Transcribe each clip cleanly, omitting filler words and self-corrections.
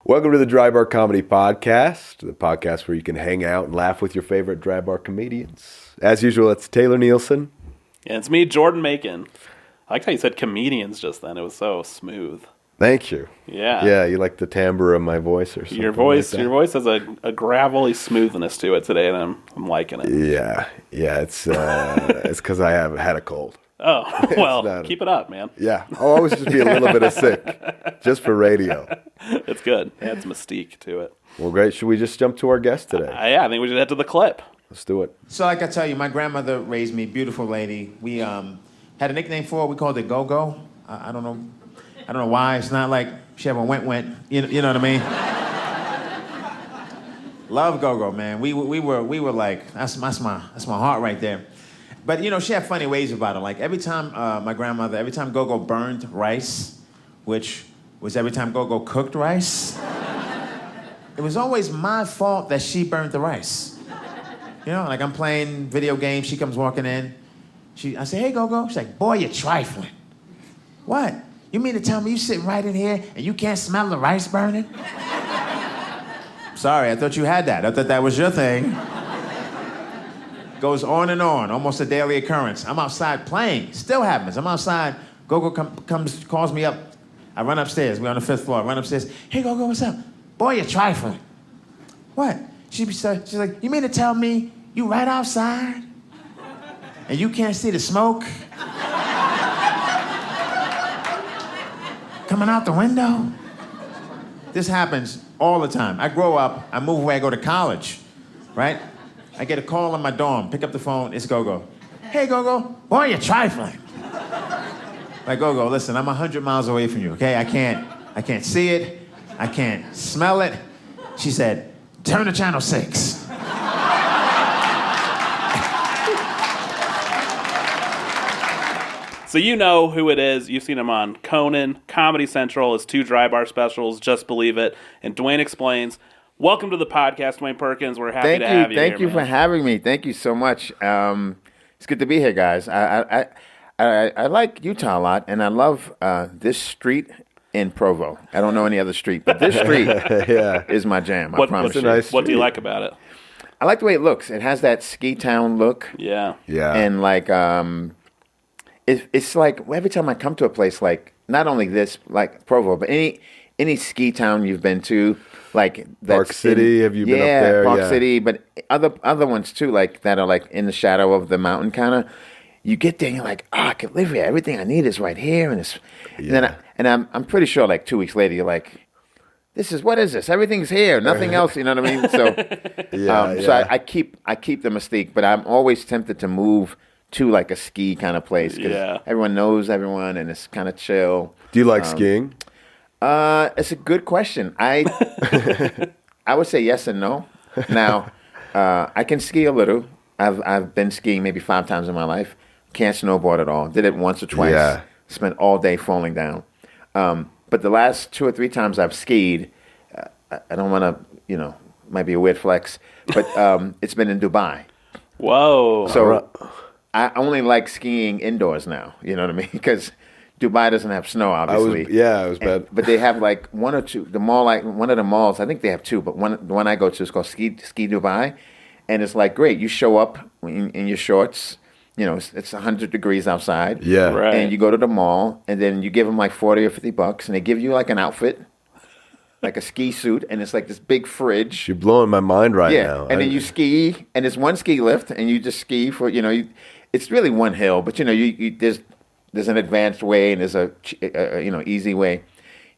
Welcome to the Dry Bar Comedy Podcast, the podcast where you can hang out and laugh with your favorite dry bar comedians. As usual, it's Taylor Nielsen. And it's me, Jordan Macon. I liked how you said comedians just then. It was so smooth. Thank you. Yeah. Yeah, you like the timbre of my voice or something? Your voice like has a gravelly smoothness to it today, and I'm liking it. Yeah, it's because I have had a cold. Oh, well, keep it up, man. Yeah, I'll always just be a little bit of sick, just for radio. It's good. It adds mystique to it. Well, great. Should we just jump to our guest today? Yeah, I think we should head to the clip. Let's do it. So like I tell you, my grandmother raised me, beautiful lady. We had a nickname for her. We called it Go-Go. I don't know why. It's not like she ever went. You know what I mean? Love Go-Go, man. We were like, that's my heart right there. But you know, she had funny ways about it. Like every time every time Go-Go burned rice, which was every time Go-Go cooked rice, it was always my fault that she burned the rice. You know, like I'm playing video games, she comes walking in. I say, hey, Go-Go. She's like, boy, you're trifling. What? You mean to tell me you sitting right in here and you can't smell the rice burning? Sorry, I thought you had that. I thought that was your thing. Goes on and on, almost a daily occurrence. I'm outside playing, still happens. I'm outside, Go-Go comes, calls me up. I run upstairs, we're on the 5th floor. I run upstairs, hey, Go-Go, what's up? Boy, you're trifling. What? She's like, you mean to tell me you right outside and you can't see the smoke coming out the window? This happens all the time. I grow up, I move away, I go to college, right? I get a call on my dorm, pick up the phone, it's Go-Go. Hey, Go-Go, boy, you're trifling. Like, Go-Go, listen, I'm 100 miles away from you, okay? I can't see it, I can't smell it. She said, turn to channel 6. So you know who it is. You've seen him on Conan, Comedy Central, his 2 dry bar specials, Just Believe It, and Dwayne Explains. Welcome to the podcast, Dwayne Perkins. We're happy to have you here, Thank you for having me. Thank you so much. It's good to be here, guys. I like Utah a lot, and I love this street in Provo. I don't know any other street, but this street is my jam. I promise you. What do you like about it? I like the way it looks. It has that ski town look. Yeah. And like, it's like every time I come to a place like not only this, like Provo, but any ski town you've been to. Like Park City, have you been up there? Park City, but other ones too, like that are like in the shadow of the mountain, kind of. You get there and you're like, I could live here. Everything I need is right here, and it's. Yeah. And I'm pretty sure like 2 weeks later you're like, what is this? Everything's here, nothing else. You know what I mean? So, so I keep the mystique, but I'm always tempted to move to like a ski kind of place because everyone knows everyone and it's kind of chill. Do you like skiing? It's a good question. I would say yes and no. Now, I can ski a little. I've been skiing maybe 5 times in my life. Can't snowboard at all. Did it once or twice. Yeah. Spent all day falling down. But the last 2 or 3 times I've skied, I don't want to, might be a weird flex, but it's been in Dubai. Whoa. So I only like skiing indoors now. You know what I mean? Because Dubai doesn't have snow, obviously. It was bad. But they have like 1 or 2. The mall, like one of the malls, I think they have 2, but the one I go to is called Ski Dubai, and it's like great. You show up in your shorts. It's 100 degrees outside. Yeah, right. And you go to the mall, and then you give them like $40 or $50, and they give you like an outfit, like a ski suit, and it's like this big fridge. You're blowing my mind now. And then you ski, and it's one ski lift, and you just ski for it's really one hill, but there's an advanced way and there's a easy way.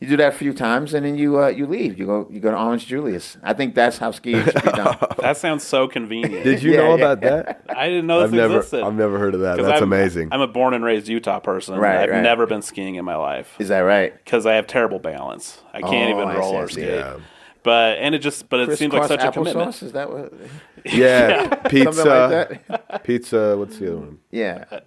You do that a few times and then you leave. You go to Orange Julius. I think that's how skiing should be done. That sounds so convenient. Did you know about that? I didn't know this existed. I've never heard of that. That's amazing. I'm a born and raised Utah person. Right, I've never been skiing in my life. Is that right? Because I have terrible balance. I can't even roller skate. Yeah. But it seems like such a commitment. Is that what? Yeah, pizza. Something like that? Pizza. What's the other one? Yeah.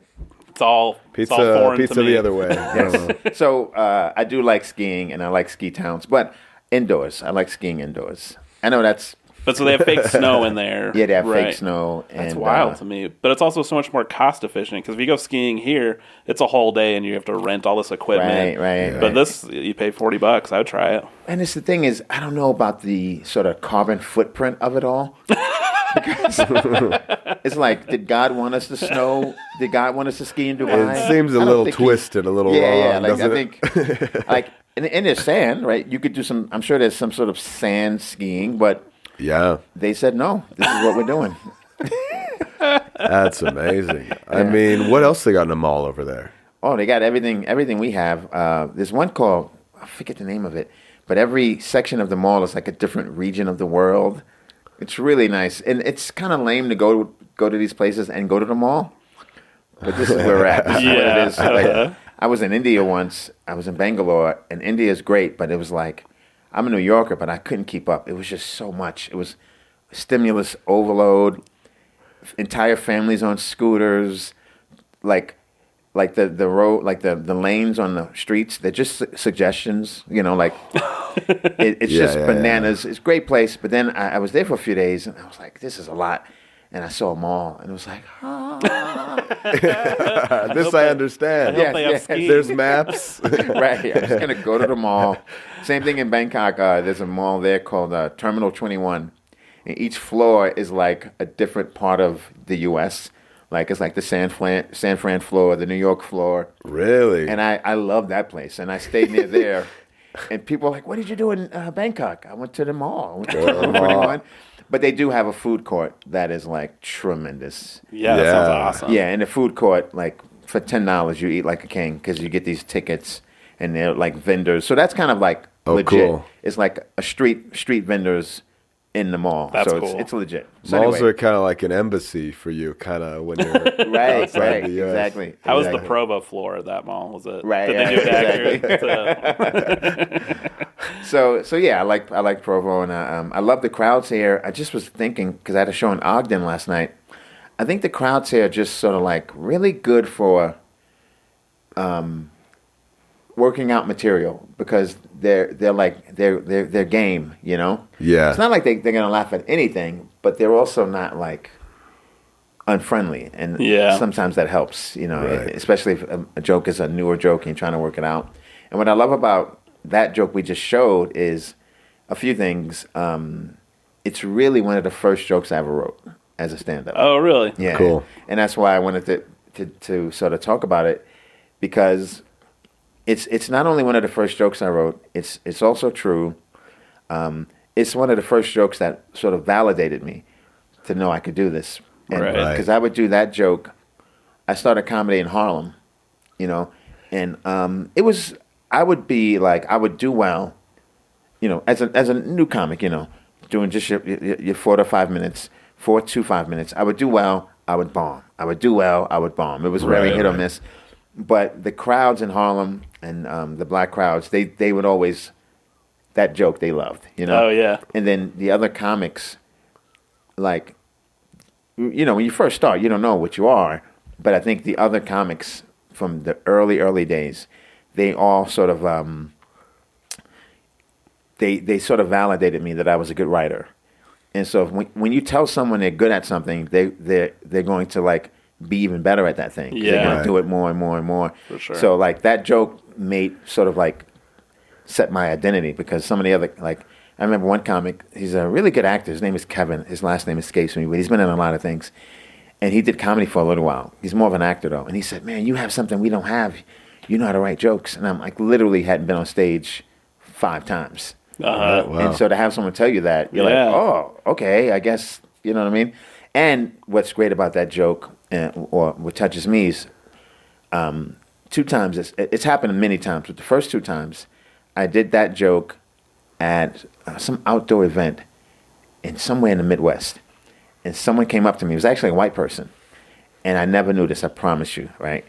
It's all Pizza. foreign Pizza to me. the other way. Yes. So I do like skiing and I like ski towns, but indoors. I like skiing indoors. I know that's But so they have fake snow in there. Yeah, they have right? fake snow. That's and, wild to me. But it's also so much more cost efficient because if you go skiing here, it's a whole day and you have to rent all this equipment. Right. But this, you pay $40. I would try it. And it's the thing is, I don't know about the sort of carbon footprint of it all. Because it's like, did God want us to snow? Did God want us to ski in Dubai? It seems a little twisted, a little wrong. Yeah. Like doesn't I it? think, like in there's sand, right? You could do some. I'm sure there's some sort of sand skiing, but Yeah, they said no. This is what we're doing. that's amazing. I mean, what else they got in the mall over there? Oh, they got everything we have. There's one called, I forget the name of it, but every section of the mall is like a different region of the world. It's really nice, and it's kind of lame to go to these places and go to the mall. But this is where we're at. This is what it is. Like, I was in India once. I was in Bangalore, and India is great, but it was like, I'm a New Yorker, but I couldn't keep up. It was just so much. It was stimulus overload. Entire families on scooters, like the road, like the lanes on the streets. They're just suggestions, like it's just bananas. It's a great place. But then I was there for a few days, and I was like, this is a lot. And I saw a mall, and it was like, This I understand. I hope they have skiing. There's maps. right. I'm just gonna go to the mall. Same thing in Bangkok. There's a mall there called Terminal 21, and each floor is like a different part of the U.S. Like it's like the San Fran floor, the New York floor. Really? And I love that place, and I stayed near there. And people are like, "What did you do in Bangkok?" I went to the mall. I went to Terminal 21. But they do have a food court that is like tremendous. Yeah, that sounds awesome. Yeah, in the food court, like for $10, you eat like a king because you get these tickets and they're like vendors. So that's kind of like legit. Cool. It's like a street vendors in the mall. That's so cool. It's legit. So Malls anyway. are kind of like an embassy for you, kind of when you're right, outside the US. exactly. How was the exactly. Provo floor at that mall? Was it Right, Did yeah, they do it exactly. accurate? So yeah, I like Provo, and I love the crowds here. I just was thinking because I had a show in Ogden last night. I think the crowds here are just sort of like really good for working out material because they're game, Yeah. It's not like they're gonna laugh at anything, but they're also not like unfriendly, and sometimes that helps, Right. especially if a joke is a newer joke and you're trying to work it out. And what I love about that joke we just showed is a few things. It's really one of the first jokes I ever wrote as a stand-up. Oh, really? Yeah, Cool. And that's why I wanted to sort of talk about it, because it's not only one of the first jokes I wrote. It's also true. It's one of the first jokes that sort of validated me to know I could do this. And Right. because I would do that joke. I started comedy in Harlem, and it was. I would be like, I would do well, as a new comic, doing just your 4 to 5 minutes, 4 to 5 minutes. I would do well, I would bomb. I would do well, I would bomb. It was very hit or miss. But the crowds in Harlem and the black crowds, they would always, that joke they loved, Oh, yeah. And then the other comics, like, when you first start, you don't know what you are. But I think the other comics from the early days, they all sort of they sort of validated me that I was a good writer. And so when you tell someone they're good at something, they're going to like be even better at that thing. 'Cause they're going to do it more and more and more. For sure. So like that joke made sort of like set my identity, because some of the other, like, I remember one comic, he's a really good actor. His name is Kevin. His last name escapes me, but he's been in a lot of things. And he did comedy for a little while. He's more of an actor though. And he said, "Man, you have something we don't have. You know how to write jokes." And I'm like, literally hadn't been on stage 5 times. Uh-huh. Wow. And so to have someone tell you that, you're Yeah. like, oh, okay, I guess, you know what I mean? And what's great about that joke, or what touches me, is 2 times, it's happened many times, but the first 2 times, I did that joke at some outdoor event in somewhere in the Midwest. And someone came up to me, it was actually a white person, and I never knew this, I promise you, right?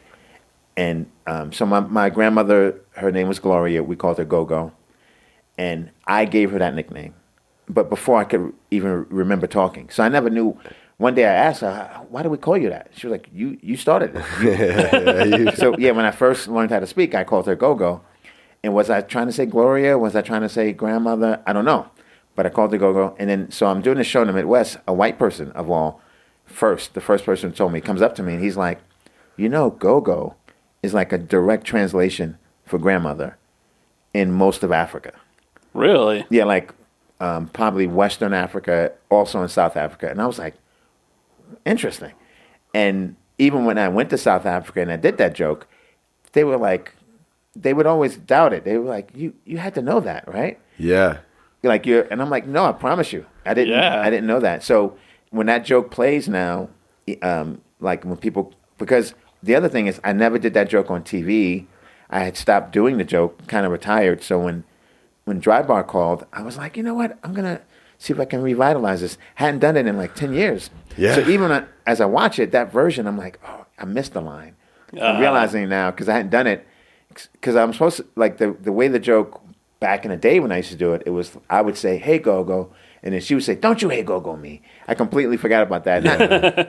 And so my grandmother, her name was Gloria, we called her Go-Go. And I gave her that nickname, but before I could even remember talking. So I never knew. One day I asked her, "Why do we call you that?" She was like, "You started it." So yeah, when I first learned how to speak, I called her Go-Go. And was I trying to say Gloria? Was I trying to say grandmother? I don't know. But I called the Go-Go, and then so I'm doing a show in the Midwest. A white person of all, the first person who told me, comes up to me and he's like, Go-Go is like a direct translation for grandmother in most of Africa. Really? Yeah, like probably Western Africa, also in South Africa. And I was like, interesting. And even when I went to South Africa and I did that joke, they were like, they would always doubt it. They were like, you had to know that, right? Yeah. Like and I'm like, no, I promise you, I didn't know that. So when that joke plays now, like when people, because the other thing is I never did that joke on TV. I had stopped doing the joke, kind of retired. So when Dry Bar called, I was like, you know what, I'm gonna see if I can revitalize this. Hadn't done it in like 10 years. Yeah. So even as I watch it, that version, I'm like, oh, I missed the line. I'm realizing now because I hadn't done it, because I'm supposed to, like the way the joke back in the day when I used to do it, it was, I would say, hey, Go-Go. And then she would say, don't you hey, Go-Go me. I completely forgot about that.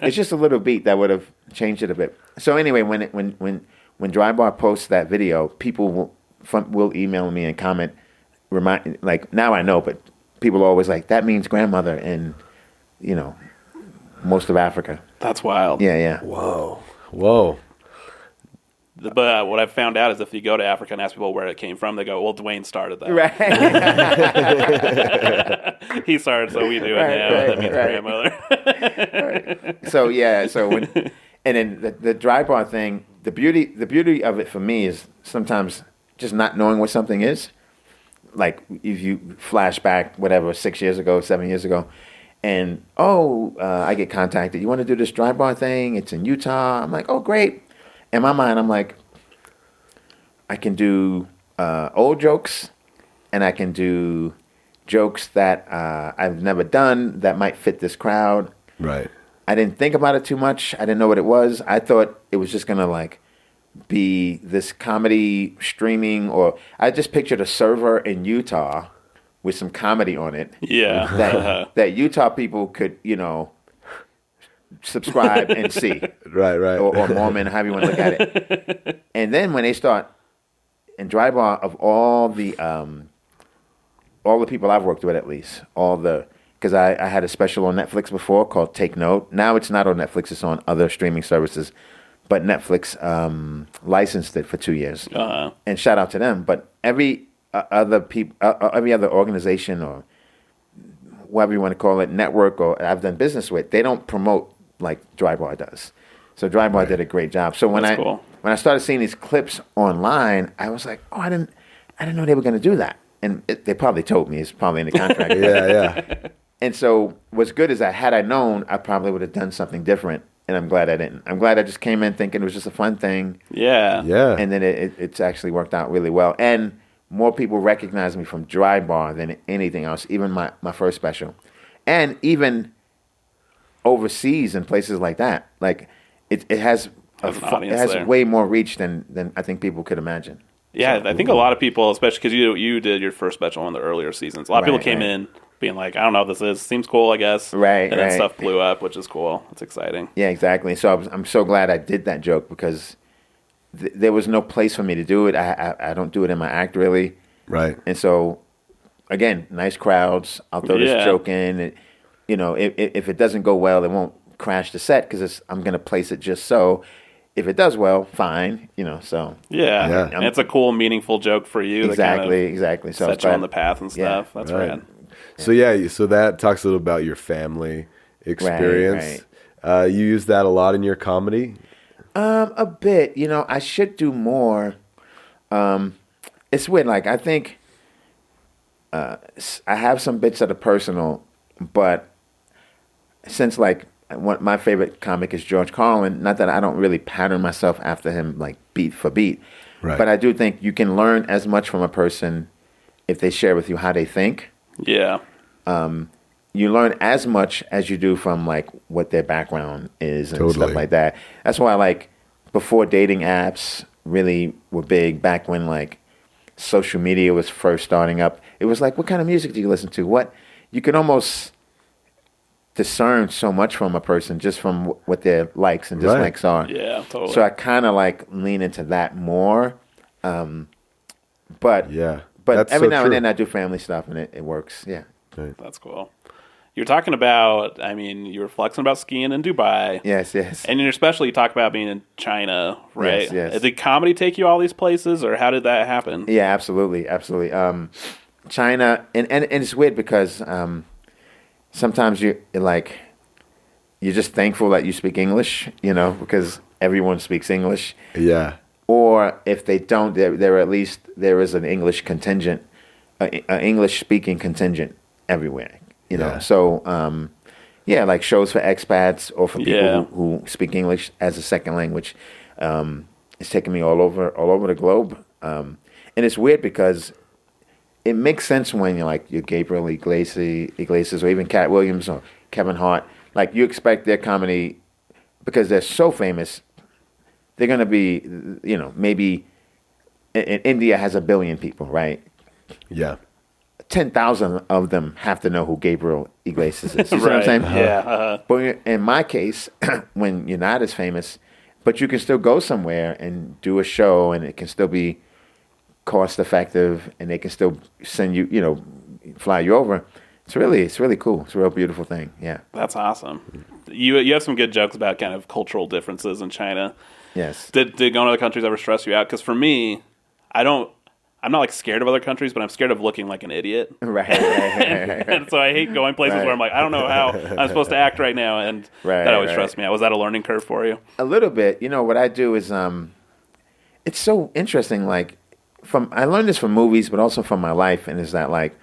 It's just a little beat that would have changed it a bit. So anyway, when Dry Bar posts that video, people will email me and comment, like, now I know, but people are always like, that means grandmother in, most of Africa. That's wild. Yeah. Whoa. But what I've found out is if you go to Africa and ask people where it came from, they go, well, Dwayne started that. Right. He started, so we do it now. That means grandmother. Right. So and then the Dry Bar thing, the beauty of it for me is sometimes just not knowing what something is. Like if you flash back, whatever, 6 years ago, 7 years ago, and I get contacted. You want to do this Dry Bar thing? It's in Utah. I'm like, oh, great. In my mind, I'm like, I can do old jokes, and I can do jokes that I've never done that might fit this crowd. Right. I didn't think about it too much. I didn't know what it was. I thought it was just gonna like be this comedy streaming, or I just pictured a server in Utah with some comedy on it. Yeah. That Utah people could, subscribe and see. Right. Or Mormon, however you want to look at it. And then when they start, in Dry Bar, of all the people I've worked with, at least, because I had a special on Netflix before called Take Note. Now it's not on Netflix, it's on other streaming services. But Netflix licensed it for 2 years. And shout out to them. But every other organization, or whatever you want to call it, network, or I've done business with, they don't promote like Dry Bar does. So Dry Bar did a great job. So when I started seeing these clips online, I was like, oh, I didn't know they were going to do that. And they probably told me. It's probably in the contract. Yeah. And so what's good is that had I known, I probably would have done something different. And I'm glad I didn't. I'm glad I just came in thinking it was just a fun thing. Yeah. And then it's actually worked out really well. And more people recognize me from Dry Bar than anything else, even my first special. And even overseas and places like that. Like it has way more reach than I think people could imagine. Yeah, I think a lot of people, especially because you did your first special in the earlier seasons, a lot of people came in being like, I don't know what this is. Seems cool, I guess. Right. And then stuff blew up, which is cool. It's exciting. Yeah, exactly. So I'm so glad I did that joke, because there was no place for me to do it. I don't do it in my act, really. Right. And so, again, nice crowds. I'll throw this joke in. If it doesn't go well, it won't crash the set, because I'm going to place it just so. If it does well, fine. So. Yeah. And it's a cool, meaningful joke for you. Exactly. So set you on the path and stuff. That's rad. So so that talks a little about your family experience. Right. You use that a lot in your comedy? A bit. I should do more. It's weird. Like, I think I have some bits that are personal, but since my favorite comic is George Carlin, not that I don't really pattern myself after him like beat for beat, but I do think you can learn as much from a person if they share with you how they think. Yeah. You learn as much as you do from like what their background is and stuff like that. That's why like before dating apps really were big, back when like social media was first starting up, it was like, what kind of music do you listen to? What you can almost discern so much from a person just from what their likes and dislikes are. Yeah, totally. So I kind of like lean into that more. But yeah. But That's every so now true. and then I do family stuff and it works. Yeah. That's cool. You're talking about, I mean, you were flexing about skiing in Dubai. Yes, yes. And especially you talk about being in China, right? Yes, yes. Did comedy take you all these places, or how did that happen? Yeah, absolutely, absolutely. China, and it's weird because sometimes you're just thankful that you speak English, because everyone speaks English. Yeah. Or if they don't, there is an English contingent, an English speaking contingent everywhere. Yeah. So like shows for expats or for people Yeah. who speak English as a second language. It's taken me all over the globe, and it's weird because it makes sense when you're Gabriel Iglesias or even Cat Williams or Kevin Hart. Like you expect their comedy because they're so famous. They're gonna be, maybe India has 1 billion people, right? Yeah. 10,000 of them have to know who Gabriel Iglesias is. You see what I'm saying? Yeah. But in my case, when you're not as famous, but you can still go somewhere and do a show, and it can still be cost effective, and they can still send you, fly you over. It's really cool. It's a real beautiful thing. Yeah. That's awesome. You have some good jokes about kind of cultural differences in China. Yes. Did going to other countries ever stress you out? Because for me, I'm not scared of other countries, but I'm scared of looking like an idiot. Right. And so I hate going places where I'm like, I don't know how I'm supposed to act right now, and that always stressed me out. Was that a learning curve for you? A little bit. What I do is, it's so interesting. I learned this from movies, but also from my life, and is that like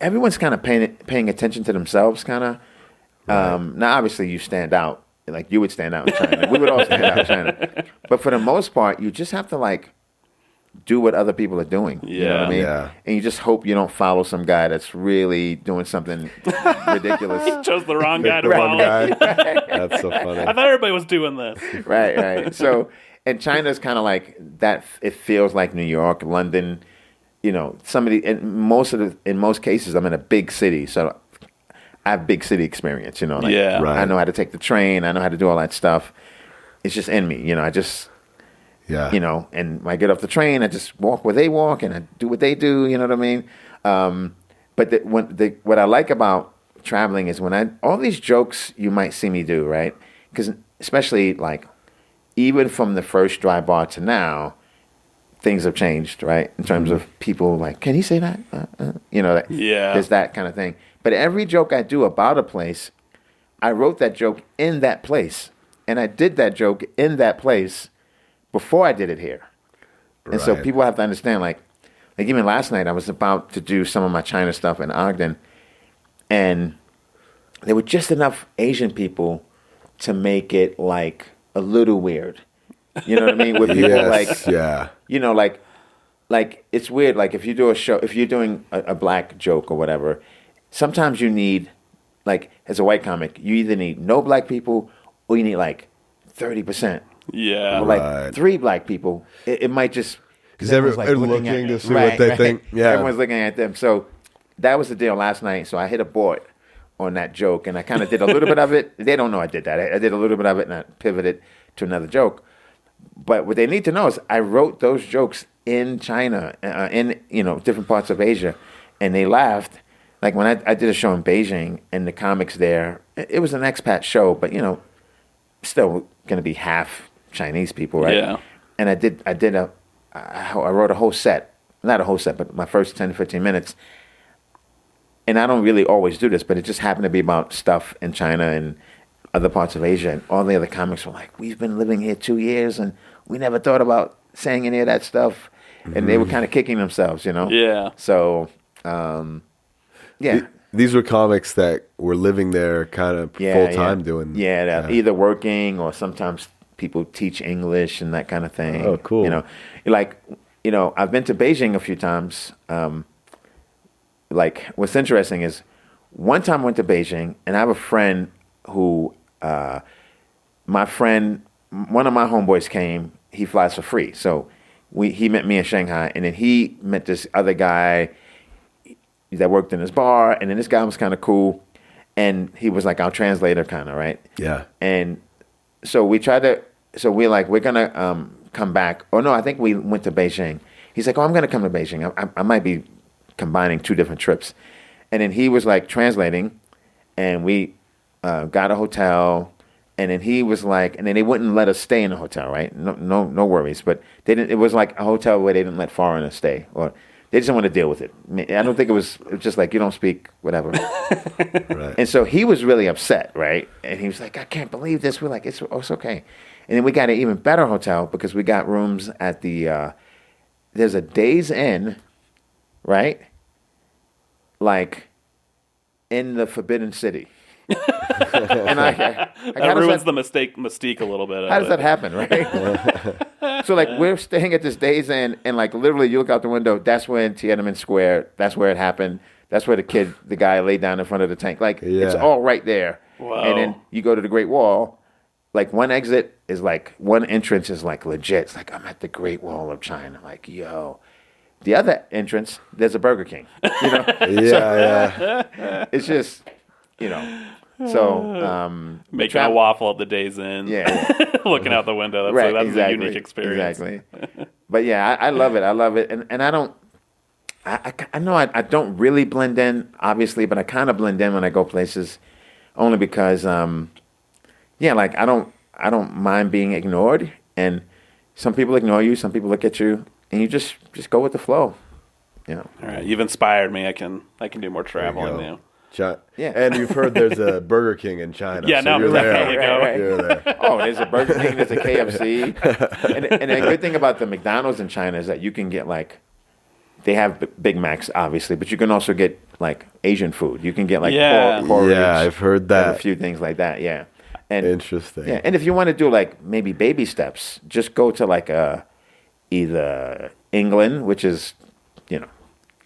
everyone's kind of paying attention to themselves, kind of. Now, obviously, you stand out. Like you would stand out in China. We would all stand out in China. But for the most part, you just have to do what other people are doing. You know what I mean? Yeah. And you just hope you don't follow some guy that's really doing something ridiculous. Chose the wrong guy to The wrong follow. guy. That's so funny. I thought everybody was doing this. Right. So, and China's kind of like that. It feels like New York, London. In most cases, I'm in a big city, so I have big city experience. Yeah. Right. I know how to take the train. I know how to do all that stuff. It's just in me. I just. Yeah. And when I get off the train, I just walk where they walk, and I do what they do. You know what I mean? But what I like about traveling is all these jokes you might see me do, right? Because especially even from the first dry bar to now, things have changed, right? In terms of people can he say that? Yeah. There's that kind of thing. But every joke I do about a place, I wrote that joke in that place, and I did that joke in that place before I did it here. And so Right. people have to understand, like even last night, I was about to do some of my China stuff in Ogden, and there were just enough Asian people to make it a little weird. You know what I mean? With people yeah. It's weird. If you do a show, if you're doing a black joke or whatever, sometimes you need, as a white comic, you either need no black people or you need 30%. Yeah. Or Right. 3 black people. It might just Because everyone's looking to see what they think. Yeah. Everyone's looking at them. So that was the deal last night. So I hit a board on that joke, and I kind of did a little bit of it. They don't know I did that. I did a little bit of it, and I pivoted to another joke. But what they need to know is I wrote those jokes in China, in different parts of Asia, and they laughed. Like when I did a show in Beijing, and the comics there, it was an expat show, but still going to be half Chinese people, right? Yeah. And I wrote a whole set, not a whole set, but my first 10 to 15 minutes. And I don't really always do this, but it just happened to be about stuff in China and other parts of Asia. And all the other comics were like, we've been living here 2 years and we never thought about saying any of that stuff. Mm-hmm. And they were kind of kicking themselves, Yeah. So, yeah. These were comics that were living there kind of full time doing. Yeah, either working or sometimes people teach English and that kind of thing. Oh, cool. I've been to Beijing a few times. What's interesting is one time I went to Beijing, and I have a friend who, one of my homeboys came, he flies for free. So he met me in Shanghai, and then he met this other guy that worked in his bar, and then this guy was kind of cool, and he was like our translator kind of, right? Yeah. And so we're going to come back. Oh, no, I think we went to Beijing. He's like, I'm going to come to Beijing. I might be combining 2 different trips. And then he was like translating, and we got a hotel. And then he was like, and then they wouldn't let us stay in the hotel, right? No worries. But they didn't. It was like a hotel where they didn't let foreigners stay, or they just didn't want to deal with it. I don't think it was just like, you don't speak, whatever. Right. And so he was really upset, right? And he was like, I can't believe this. We're like, it's okay. And then we got an even better hotel because we got rooms at the. There's a Days Inn, right? Like in the Forbidden City. And that ruins the mystique a little bit. How does that happen, right? So like we're staying at this Days Inn, and like literally you look out the window, that's when Tiananmen Square, that's where it happened. That's where the guy laid down in front of the tank. Like it's all right there. Wow. And then you go to the Great Wall, like one exit is like, one entrance is like legit. It's like, I'm at the Great Wall of China. Like, yo. The other entrance, there's a Burger King. You know? Yeah. It's just, you know. So making a waffle at the Days Inn, looking out the window. That's, right, that's a unique experience. Exactly. But yeah, I love it. I love it, and I don't. I know I don't really blend in, obviously, but I kind of blend in when I go places, only because like I don't mind being ignored, and some people ignore you, some people look at you, and you just go with the flow. You know. All right, you've inspired me. I can do more traveling now. Yeah. And you've heard there's a Burger King in China. Yeah, so no, you're there. definitely go. Right. You're there. Oh, there's a Burger King, there's a KFC. And the good thing about the McDonald's in China is that you can get like, they have Big Macs, obviously, but you can also get like Asian food. You can get like porridge. Yeah, I've heard that. And a few things like that, yeah. And, Interesting. Yeah, and if you want to do like maybe baby steps, just go to like either England, which is,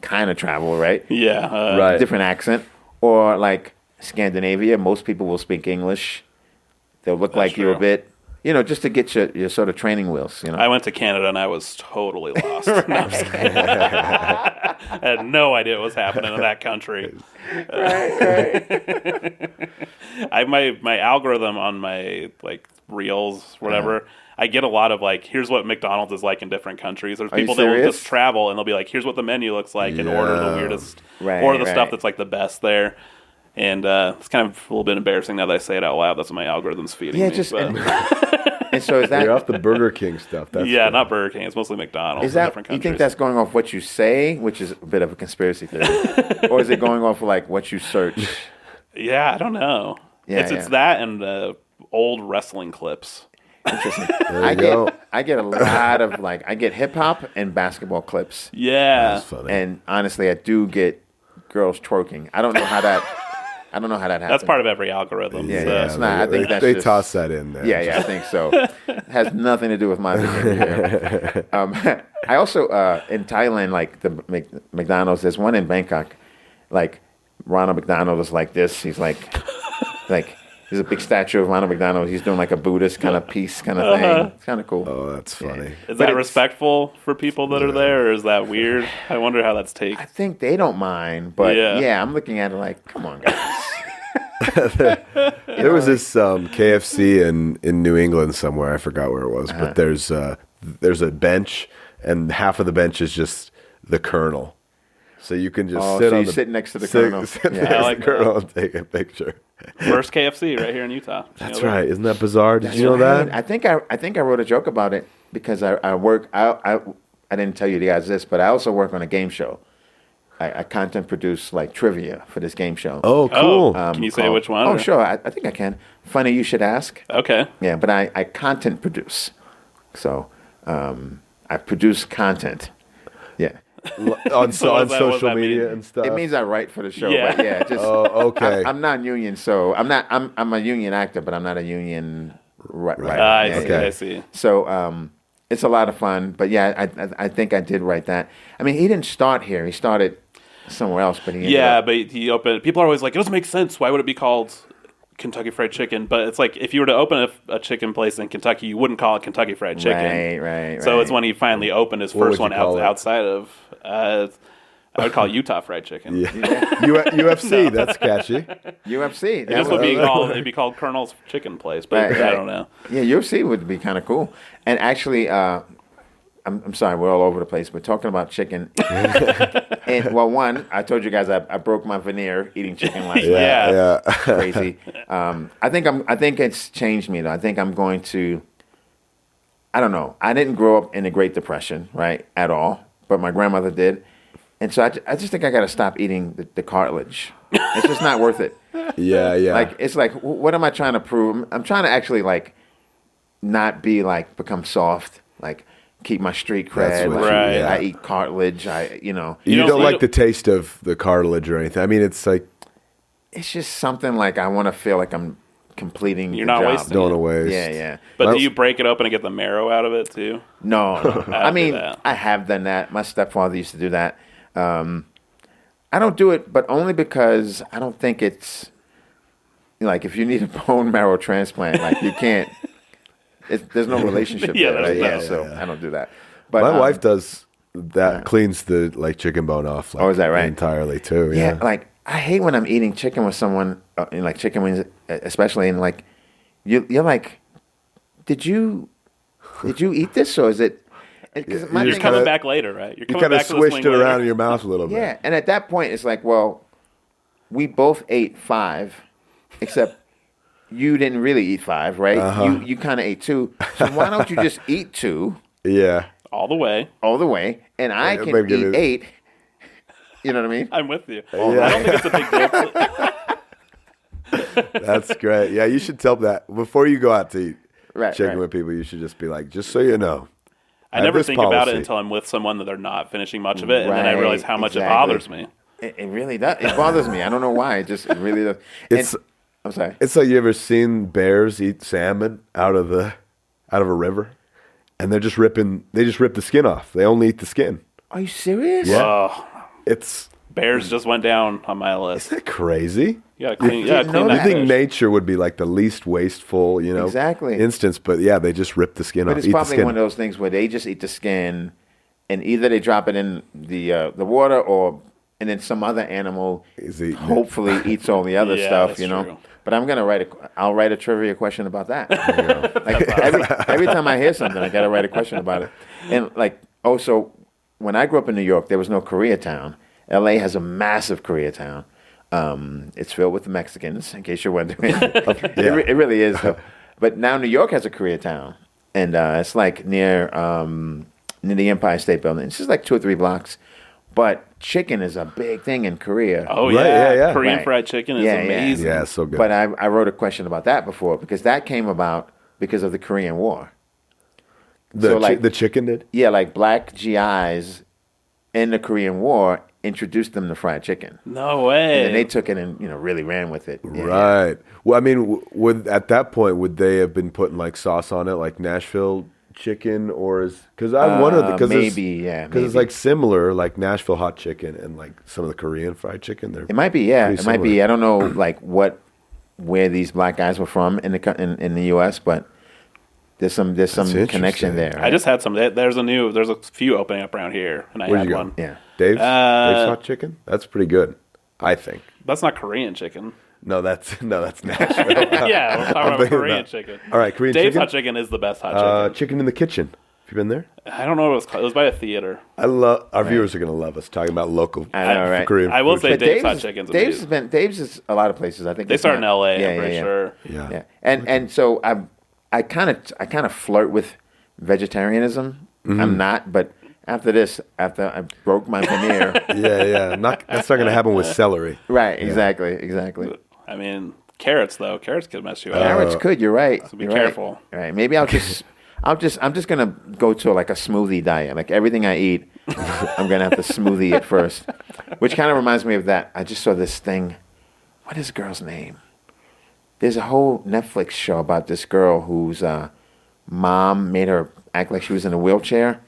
kind of travel, right? Yeah. Right. Different accent. Or like Scandinavia, most people will speak English. They'll look like you a bit, just to get your sort of training wheels. I went to Canada and I was totally lost. No, I'm just kidding. I had no idea what was happening in that country. Right. My algorithm on my like reels, whatever. I get a lot of like, here's what McDonald's is like in different countries. There's people that will just travel and they'll be like, here's what the menu looks like, and order the weirdest, stuff that's like the best there. And it's kind of a little bit embarrassing now that I say it out loud. That's what my algorithm's feeding me. And so is that You're off the Burger King stuff. That's yeah, cool. not Burger King. It's mostly McDonald's. Is that, in different countries. you think that's going off what you say, which is a bit of a conspiracy theory, or is it going off like what you search? Yeah, I don't know. Yeah, it's that and old wrestling clips. Interesting. Go. I get a lot of I get hip hop and basketball clips. Yeah, That's funny. And honestly, I do get girls twerking. I don't know how that happens. that's part of every algorithm. Yeah, so. yeah. It's not. I think that's they just, toss that in there. Yeah, I think so. It has nothing to do with my behavior. I also in Thailand, like the McDonald's. There's one in Bangkok. Like Ronald McDonald is like this. He's like. There's a big statue of Ronald McDonald. He's doing like a Buddhist kind of piece kind of thing. It's kind of cool. Oh, that's funny. Is that respectful for people that are there, or is that weird? I wonder how that's taken. I think they don't mind, but yeah, I'm looking at it like, come on, guys. There was this KFC in New England somewhere. I forgot where it was, but there's a bench, and half of the bench is just the Colonel. So you can just sit next to the Colonel. Sit next to the Colonel and take a picture. First KFC right here in Utah. That's right. Isn't that bizarre? Did you know that? I think I wrote a joke about it because I work. I didn't tell you guys this, but I also work on a game show. I content produce like trivia for this game show. Oh, cool. Can you say which one? Oh, sure. I think I can. Funny you should ask. Okay. Yeah, but I content produce. So I produce content. Yeah. on what social that media mean? and stuff. It means I write for the show. Yeah. But yeah, just okay. I'm not union, so I'm a union actor, but I'm not a union writer. I see. So it's a lot of fun. But yeah, I think I did write that. I mean, he didn't start here. He started somewhere else, but but he opened. People are always like, it doesn't make sense. Why would it be called Kentucky Fried Chicken? But it's like, if you were to open a chicken place in Kentucky, you wouldn't call it Kentucky Fried Chicken. Right. So it's when he finally opened his first one outside of. I would call it Utah Fried Chicken. Yeah. UFC. That's catchy. UFC. This would be called. It'd be called Colonel's Chicken Place, but I don't know. Yeah, UFC would be kind of cool. And actually, I'm sorry, we're all over the place. We're talking about chicken. And well, one, I told you guys I broke my veneer eating chicken last night. Yeah. Crazy. I think it's changed me though. I think I'm going to. I don't know. I didn't grow up in the Great Depression, right, at all, but my grandmother did, and so I just think I got to stop eating the cartilage. It's just not worth it. Yeah. Like it's like, what am I trying to prove? I'm trying to actually like not be like become soft, like keep my street cred. That's what Like, Right. I eat cartilage. You You don't like the taste of the cartilage or anything. I mean, it's like it's just something like I want to feel like I'm completing. You're the not job. wasting don't want to waste. Yeah. But do you break it open and get the marrow out of it too? No. I do mean, that. I have done that. My stepfather used to do that. I don't do it, but only because I don't think it's like if you need a bone marrow transplant, like you can't. There's no relationship Yeah, there, right? there's So I don't do that. But my wife does that. Cleans the like chicken bone off. Like, is that right? Entirely too. Yeah, like I hate when I'm eating chicken with someone, like chicken wings, especially, and like you're like, did you eat this or is it? You're You're coming back later, right? You kind of swished it around in your mouth a little bit. Yeah, and at that point, it's like, well, we both ate 5, except you didn't really eat 5, right? You kind of ate 2. So why don't you just eat 2 Yeah. all the way. and I can maybe eat 8? You know what I mean? I'm with you. Yeah. I don't think it's a big deal. That's great. Yeah, you should tell that before you go out to eat chicken right. with people. You should just be like, just so you know. I never this think about it policy. until I'm with someone that they're not finishing much of it, and then I realize how much it exactly. bothers me. It really does. It bothers me. I don't know why. It really does. It's- I'm sorry. It's like you ever seen bears eat salmon out of a river, and they just rip the skin off. They only eat the skin. Are you serious? Yeah. Oh, It's bears just went down on my list. isn't that crazy? You gotta clean, didn't know clean You that think fish. nature would be like the least wasteful, Exactly. instance, but yeah, they just rip the skin But off. it's Eat the probably skin. one of those things where they just eat the skin, and either they drop it in the water, and then some other animal Is eating it. hopefully eats all the other Yeah, stuff, that's you know. true. But I'll write a trivia question about that. Like every time I hear something, I gotta write a question about it. And like, so when I grew up in New York, there was no Koreatown. LA has a massive Koreatown. It's filled with the Mexicans, in case you're wondering. It really is. Though. But now New York has a Koreatown, and it's like near the Empire State Building. It's just like 2 or 3 blocks. But chicken is a big thing in Korea. Oh Right, yeah. Korean Right. fried chicken is Yeah, amazing. Yeah, it's so good. But I wrote a question about that before because that came about because of the Korean War. the chicken did. Yeah, like black GIs in the Korean War introduced them to fried chicken. No way. And they took it and really ran with it. Yeah. Right. Well, I mean, would at that point would they have been putting like sauce on it, like Nashville chicken, or because I wonder because maybe it's like similar, like Nashville hot chicken and like some of the Korean fried chicken. They're It might be, yeah. pretty It might be. similar. I don't know, like where these black guys were from in the U.S., but there's some interesting. connection there. I just had some. There's a few opening up around here, and I Where'd had you go? one. Yeah. Dave's hot chicken. That's pretty good, I think. That's not Korean chicken. No, that's Nashville. Yeah, we're talking about thinking Korean that. chicken. All right, Korean Dave's chicken? hot chicken is the best hot chicken. Chicken in the kitchen. Have you been there? I don't know what it was called. It was by a theater. I love our viewers are gonna love us talking about local I know, right? Korean. I will food. say But Dave's hot chicken's amazing. Dave's is a lot of places. I think They it's start in not- L.A. Yeah, I'm pretty yeah. sure. Yeah. Yeah, and so I kind of flirt with vegetarianism. Mm-hmm. I'm not, but after I broke my veneer. Yeah. That's not gonna happen with celery. Right, exactly. I mean, carrots though. Carrots could mess you up. Carrots could. You're right. So be You're right. careful. All right, maybe I'm just gonna go to like a smoothie diet. Like everything I eat, I'm gonna have to smoothie it first. Which kind of reminds me of that. I just saw this thing. What is the girl's name? There's a whole Netflix show about this girl whose mom made her act like she was in a wheelchair.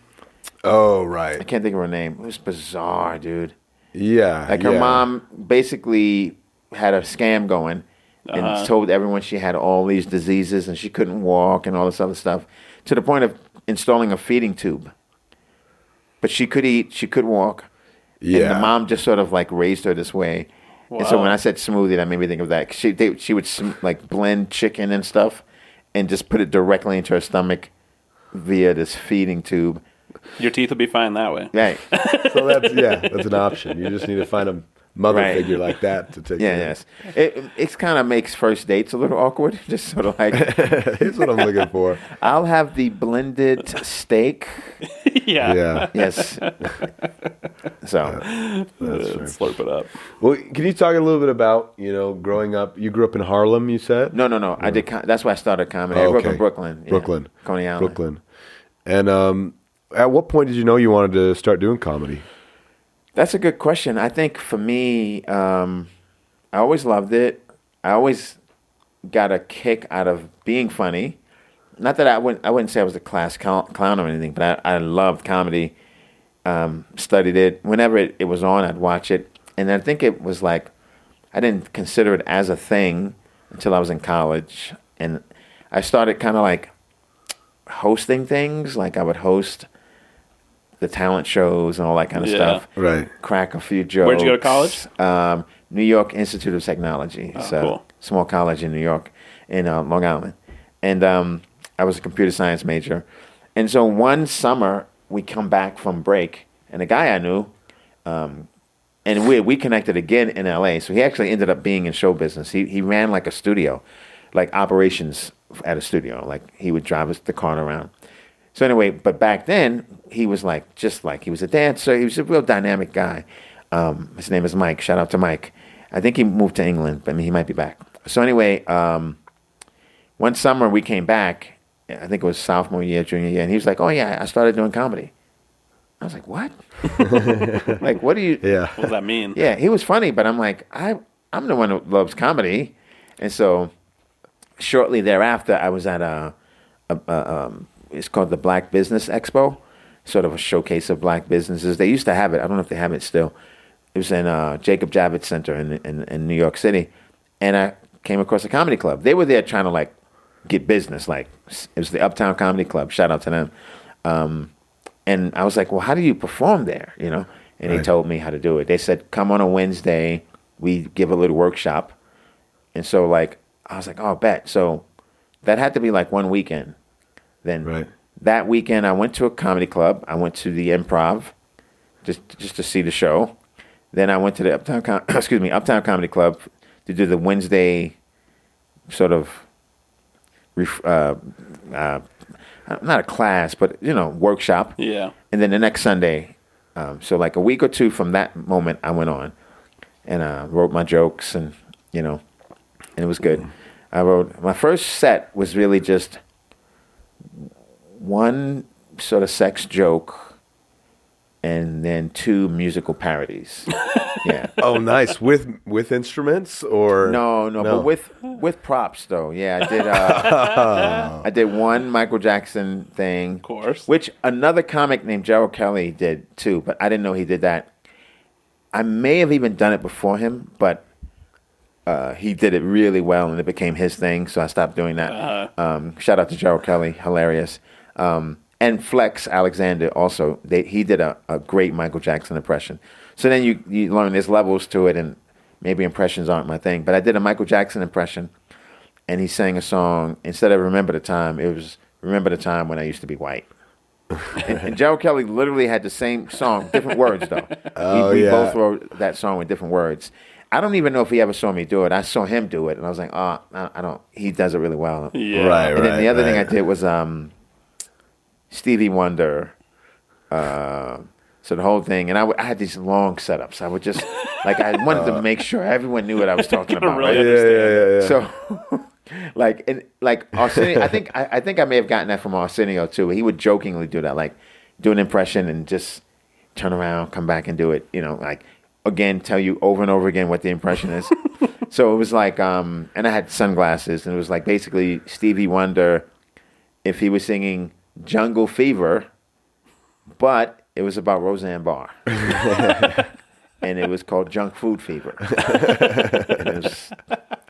Oh, I right. can't think of her name. It was bizarre, dude. Yeah. Like her mom basically had a scam going and told everyone she had all these diseases and she couldn't walk and all this other stuff to the point of installing a feeding tube. But she could eat, she could walk. Yeah. And the mom just sort of like raised her this way. And so when I said smoothie, that made me think of that. She would like blend chicken and stuff and just put it directly into her stomach via this feeding tube. Your teeth will be fine that way. Right. So that's an option. You just need to find a mother figure like that to take. Yes. It kind of makes first dates a little awkward. Just sort of like, here's what I'm looking for. I'll have the blended steak. Yeah. Yes. So slurp it up. Well, can you talk a little bit about growing up? You grew up in Harlem, you said? No. I did. That's why I started comedy. I grew up in Brooklyn. Yeah. Brooklyn, Coney Island. Brooklyn. And at what point did you know you wanted to start doing comedy? That's a good question. I think for me, I always loved it. I always got a kick out of being funny. Not that I wouldn't say I was a class clown or anything, but I loved comedy. Studied it. Whenever it was on, I'd watch it. And I think it was like, I didn't consider it as a thing until I was in college. And I started kind of like hosting things. Like I would host the talent shows and all that kind of stuff. Right. Crack a few jokes. Where'd you go to college? New York Institute of Technology. Oh, so cool. Small college in New York, in Long Island. And I was a computer science major. And so one summer, we come back from break, and a guy I knew, and we connected again in L.A., so he actually ended up being in show business. He ran like a studio, like operations at a studio. Like he would drive the car around. So anyway, but back then, he was he was a dancer. He was a real dynamic guy. His name is Mike. Shout out to Mike. I think he moved to England, but he might be back. So anyway, one summer we came back. I think it was sophomore year, junior year, and he was like, "Oh yeah, I started doing comedy." I was like, "What? Like, what do you?" Yeah. What does that mean? Yeah, he was funny, but I'm like, I'm the one who loves comedy, and so shortly thereafter, I was at it's called the Black Business Expo, sort of a showcase of black businesses. They used to have it. I don't know if they have it still. It was in Jacob Javits Center in New York City, and I came across a comedy club. They were there trying to like get business. Like it was the Uptown Comedy Club. Shout out to them. And I was like, well, how do you perform there? And they told me how to do it. They said, come on a Wednesday. We give a little workshop. And so like I was like, oh, bet. So that had to be like one weekend. Then that weekend, I went to a comedy club. I went to the Improv, just to see the show. Then I went to the Uptown Comedy Club to do the Wednesday sort of not a class, but workshop. Yeah. And then the next Sunday, so like a week or two from that moment, I went on and wrote my jokes, and and it was good. I wrote my first set was really just one sort of sex joke and then two musical parodies. Yeah. Oh, nice. With instruments or no, but with props though. Yeah, I did. I did one Michael Jackson thing, of course, which another comic named Gerald Kelly did too, but I didn't know he did that. I may have even done it before him, but he did it really well, and it became his thing, so I stopped doing that. Shout out to Gerald Kelly, hilarious. And Flex Alexander also, he did a great Michael Jackson impression. So then you learn there's levels to it, and maybe impressions aren't my thing. But I did a Michael Jackson impression, and he sang a song. Instead of Remember the Time, it was Remember the Time When I Used to Be White. and Gerald Kelly literally had the same song, different words though. We both wrote that song with different words. I don't even know if he ever saw me do it. I saw him do it, and I was like, oh, I don't. He does it really well. Yeah. Right. And then the other thing I did was Stevie Wonder. So the whole thing, and I had these long setups. I would just I wanted to make sure everyone knew what I was talking about. Really Yeah. So, Arsenio, I think I may have gotten that from Arsenio too. He would jokingly do that, like do an impression and just turn around, come back and do it. Again, tell you over and over again what the impression is. So it was like, and I had sunglasses, and it was like basically Stevie Wonder if he was singing Jungle Fever, but it was about Roseanne Barr. And it was called Junk Food Fever.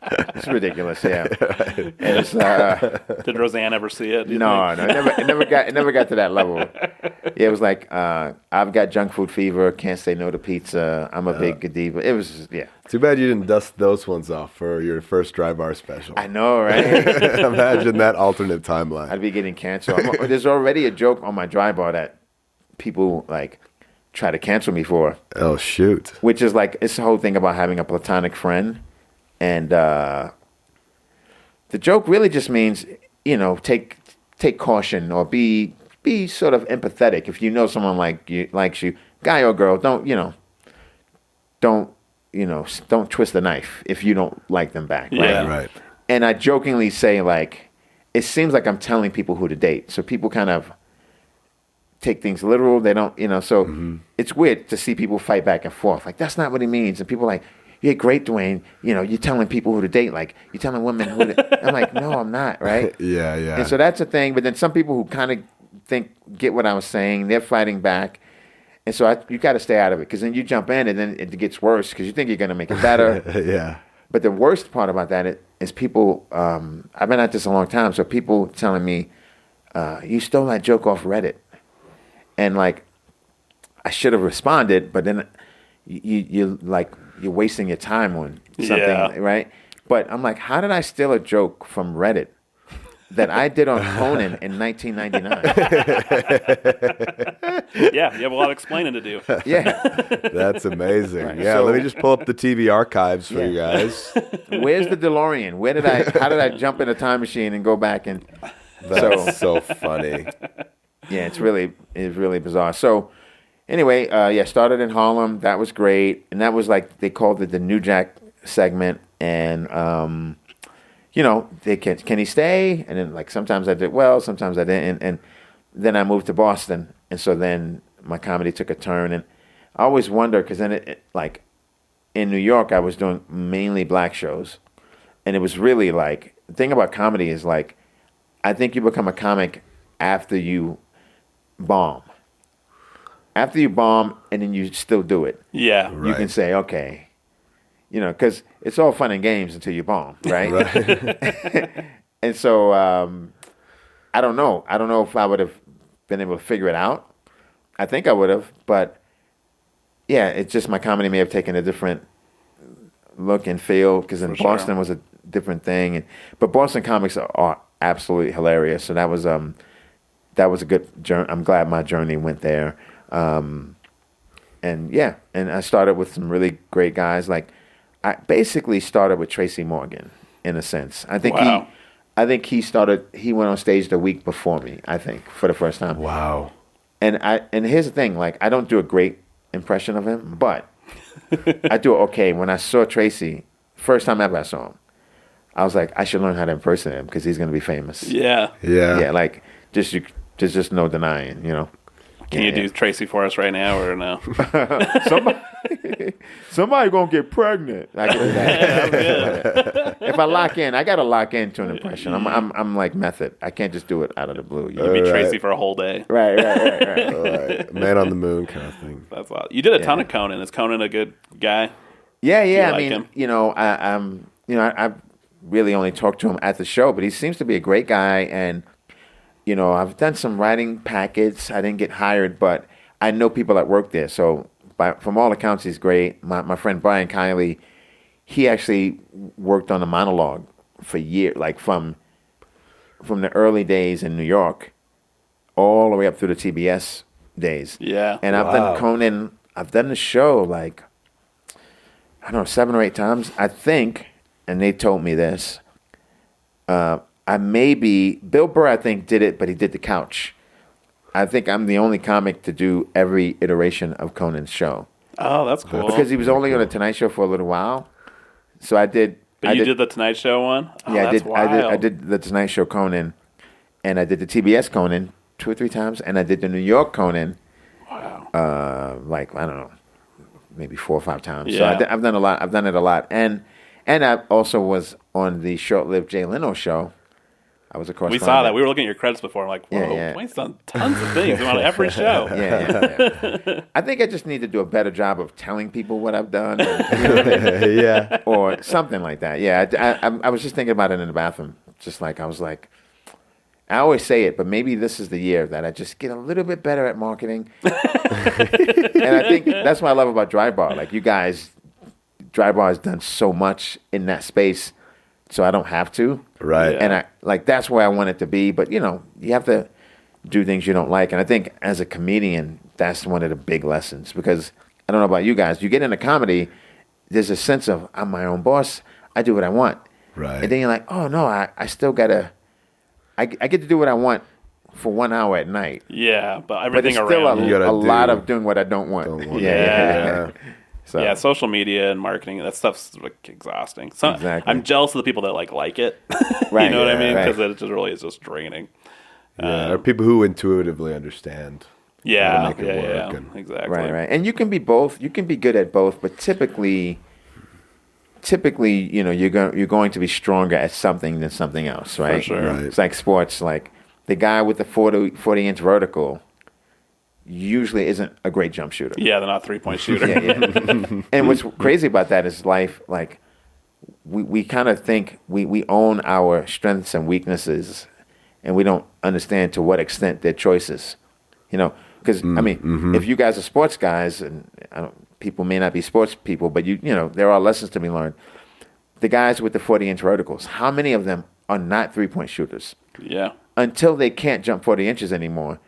It's ridiculous, yeah. Did Roseanne ever see it? No, it never got to that level. Yeah, it was like I've got junk food fever, can't say no to pizza, I'm a big diva. It was Too bad you didn't dust those ones off for your first Dry Bar special. I know, right? Imagine that alternate timeline. I'd be getting canceled. There's already a joke on my Dry Bar that people like try to cancel me for. Oh shoot! Which is like it's the whole thing about having a platonic friend, and the joke really just means take caution or be sort of empathetic. If you know someone likes you, guy or girl, don't twist the knife if you don't like them back. Right? Yeah, right. And I jokingly say like, it seems like I'm telling people who to date, so people kind of take things literal. They don't, so it's weird to see people fight back and forth. Like, that's not what he means. And people are like, you're great, Dwayne. You're telling people who to date. Like, you're telling women who to... I'm like, no, I'm not, right? Yeah. And so that's a thing. But then some people who kind of get what I was saying, they're fighting back. And so you got to stay out of it, because then you jump in and then it gets worse because you think you're going to make it better. Yeah. But the worst part about that is people, I've been at this a long time, so people telling me, you stole that joke off Reddit. And like, I should have responded, but then you're wasting your time on something, right? But I'm like, how did I steal a joke from Reddit that I did on Conan in 1999? Yeah, you have a lot of explaining to do. Yeah. That's amazing. Right. Yeah, let me just pull up the TV archives for you guys. Where's the DeLorean? How did I jump in a time machine and go back and... That's so funny. Yeah, it's really bizarre. So anyway, started in Harlem. That was great. And that was like, they called it the New Jack segment. And, they can he stay? And then like sometimes I did well, sometimes I didn't. And then I moved to Boston. And so then my comedy took a turn. And I always wonder, because then it like in New York, I was doing mainly black shows. And it was really like, the thing about comedy is like, I think you become a comic after you bomb. After you bomb and then you still do it. Yeah. Right. You can say, okay, because it's all fun and games until you bomb, right? Right. And so I don't know. I don't know if I would have been able to figure it out. I think I would have, but yeah, it's just my comedy may have taken a different look and feel, because in Boston was a different thing. But Boston comics are absolutely hilarious. So that was a good journey. I'm glad my journey went there. And I started with some really great guys. Like, I basically started with Tracy Morgan in a sense. I think he went on stage the week before me, I think, for the first time. Wow. And here's the thing, like, I don't do a great impression of him, but I do okay. When I saw Tracy, first time ever I saw him, I was like, I should learn how to impersonate him because he's going to be famous. Yeah. Yeah, like, there's just no denying, Can you do Tracy for us right now or no? Somebody gonna get pregnant. I can do that. If I lock in, I gotta lock into an impression. I'm like method. I can't just do it out of the blue. You'd be Tracy for a whole day. Right. All right. Man on the moon kind of thing. That's wild. You did a ton of Conan. Is Conan a good guy? Yeah. I like mean, him? I really only talked to him at the show, but he seems to be a great guy. And I've done some writing packets. I didn't get hired, but I know people that work there. So from all accounts, he's great. My friend Brian Kiley, he actually worked on a monologue for years, like from the early days in New York all the way up through the TBS days. Yeah. And I've done Conan. I've done the show like, I don't know, 7 or 8 times, I think, and they told me this. Bill Burr, I think, did it, but he did the couch. I think I'm the only comic to do every iteration of Conan's show. Oh, that's cool. Because he was only on the Tonight Show for a little while. So I did. But you did the Tonight Show one? Oh, yeah, that's wild. I did the Tonight Show Conan, and I did the TBS Conan 2 or 3 times, and I did the New York Conan. Wow. I don't know, maybe 4 or 5 times. Yeah. So I've done a lot. I've done it a lot, and I also was on the short-lived Jay Leno show. I was across. We saw that. We were looking at your credits before. I'm like, whoa, Yeah. Dwayne's done tons of things on every show. Yeah. I think I just need to do a better job of telling people what I've done. Yeah. Or something like that. Yeah, I was just thinking about it in the bathroom. Just like, I was like, I always say it, but maybe this is the year that I just get a little bit better at marketing. And I think that's what I love about Dry Bar. Like, you guys, Dry Bar has done so much in that space, so I don't have to. Right. Yeah. And that's where I want it to be. But, you have to do things you don't like. And I think as a comedian, that's one of the big lessons, because I don't know about you guys. You get into comedy, there's a sense of I'm my own boss. I do what I want. Right. And then you're like, oh no, I still gotta. I get to do what I want for 1 hour at night. Yeah, but everything but it's still around a lot of doing what I don't want. Yeah. So. Yeah, social media and marketing, that stuff's like exhausting. So Exactly. I'm jealous of the people that like it. Right, you know what I mean? right. Because it just really is just draining. Yeah, or people who intuitively understand. Yeah, how to make it work yeah, and- exactly. Right. And you can be both. You can be good at both, but typically, you know, you're going to be stronger at something than something else, right? For sure. Right. It's like sports. Like the guy with the 40-inch vertical usually isn't a great jump shooter. Yeah, they're not 3-point shooter. Yeah. And what's crazy about that is life. Like we kind of think we own our strengths and weaknesses, and we don't understand to what extent they're choices. You know, because I mean, if you guys are sports guys, and people may not be sports people, but you know, there are lessons to be learned. The guys with the 40-inch verticals, how many of them are not 3-point shooters? Yeah. Until they can't jump 40 inches anymore,